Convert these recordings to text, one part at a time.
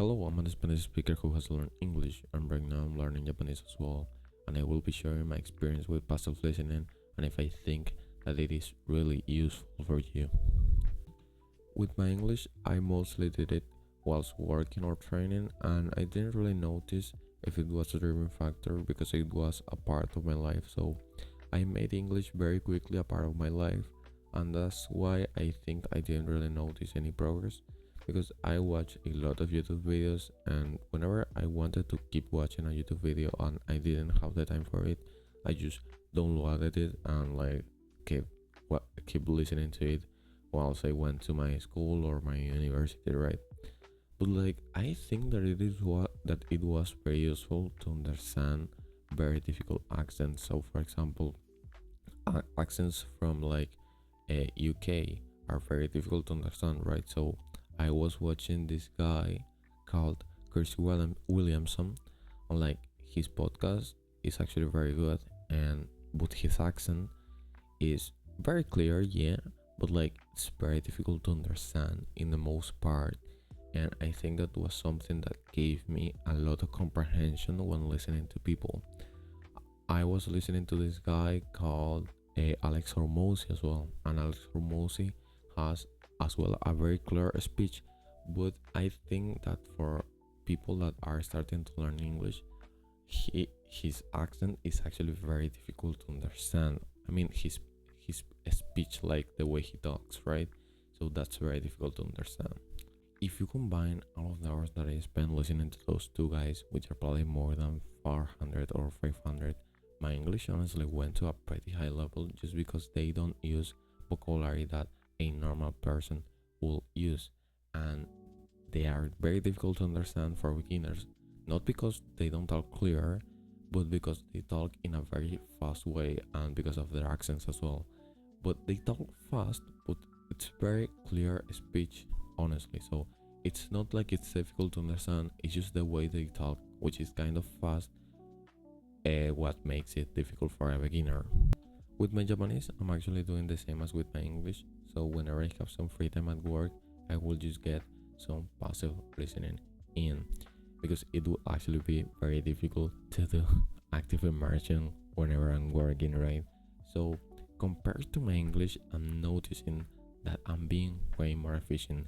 Hello, I'm a Spanish speaker who has learned English, and right now I'm learning Japanese as well. And I will be sharing my experience with passive listening and if I think that it is really useful for you. With my English, I mostly did it whilst working or training, and I didn't really notice if it was a driving factor because it was a part of my life. So I made English very quickly a part of my life, and that's why I think I didn't really notice any progress because I watch a lot of YouTube videos, and whenever I wanted to keep watching a YouTube video and I didn't have the time for it, I just downloaded it and keep listening to it whilst I went to my school or my university, right? But I think that it was very useful to understand very difficult accents. So for example, accents from UK are very difficult to understand, right? So I was watching this guy called Williamson, and his podcast is actually very good, and but his accent is very clear, yeah, but it's very difficult to understand in the most part. And I think that was something that gave me a lot of comprehension when listening to people. I was listening to this guy called Alex Hormozy as well, and Alex Hormozy has as well a very clear speech. But I think that for people that are starting to learn English, his accent is actually very difficult to understand. I mean, his speech, like the way he talks, right? So that's very difficult to understand. If you combine all of the hours that I spent listening to those two guys, which are probably more than 400 or 500, my English honestly went to a pretty high level just because they don't use vocabulary that a normal person will use, and they are very difficult to understand for beginners, not because they don't talk clear, but because they talk in a very fast way and because of their accents as well. But they talk fast, but it's very clear speech, honestly. So it's not like it's difficult to understand, it's just the way they talk, which is kind of fast, what makes it difficult for a beginner. With my Japanese, I'm actually doing the same as with my English. So whenever I have some free time at work, I will just get some passive listening in because it will actually be very difficult to do active immersion whenever I'm working, right? So compared to my English, I'm noticing that I'm being way more efficient.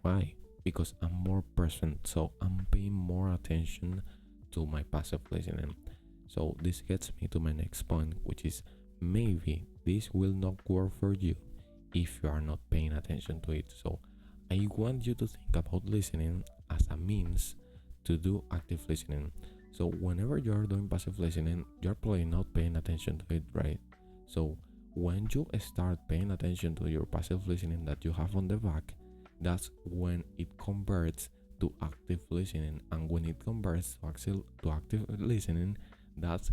Why? Because I'm more present, so I'm paying more attention to my passive listening. So this gets me to my next point, which is maybe this will not work for you if you are not paying attention to it. So I want you to think about listening as a means to do active listening. So whenever you are doing passive listening, you're probably not paying attention to it, right? So when you start paying attention to your passive listening that you have on the back, that's when it converts to active listening. And when it converts to active listening, that's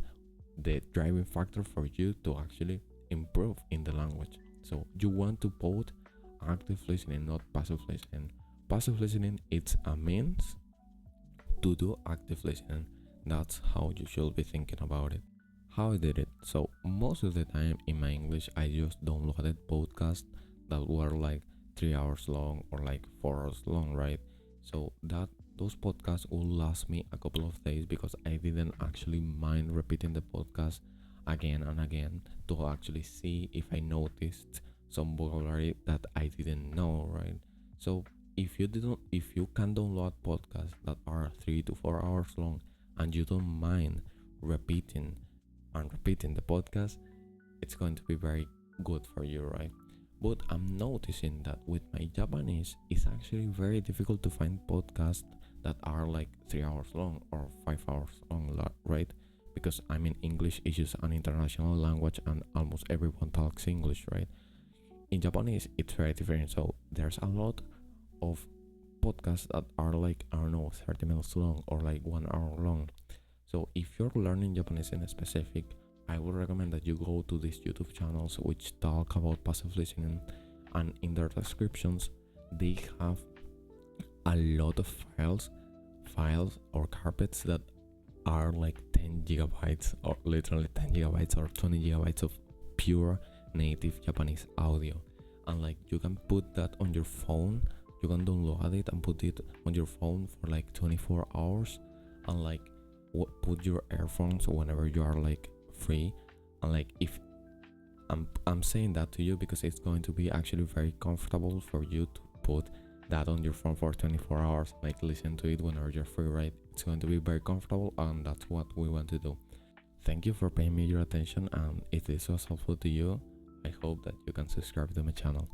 the driving factor for you to actually improve in the language. So you want to both active listening, not passive listening. Passive listening, it's a means to do active listening. That's how you should be thinking about it. How I did it. So most of the time in my English, I just downloaded podcasts that were 3 hours long or 4 hours long, right? So those podcasts will last me a couple of days because I didn't actually mind repeating the podcast again and again to actually see if I noticed some vocabulary that I didn't know, right? So if you can download podcasts that are 3 to 4 hours long and you don't mind repeating and repeating the podcast, it's going to be very good for you, right? But I'm noticing that with my Japanese, it's actually very difficult to find podcasts that are 3 hours long or 5 hours long, right? Because I mean, English is just an international language and almost everyone talks English, right? In Japanese, it's very different. So there's a lot of podcasts that are I don't know, 30 minutes long or 1 hour long. So if you're learning Japanese in specific, I would recommend that you go to these YouTube channels which talk about passive listening, and in their descriptions they have a lot of files or carpets that are 10 gigabytes or literally 10 gigabytes or 20 gigabytes of pure native Japanese audio, and you can put that on your phone you can download it and put it on your phone for like 24 hours, and like put your earphones whenever you are like free. And like, if I'm saying that to you because it's going to be actually very comfortable for you to put that on your phone for 24 hours, like listen to it whenever you're free, right? It's going to be very comfortable, and that's what we want to do. Thank you for paying me your attention, and if this was helpful to you, I hope that you can subscribe to my channel.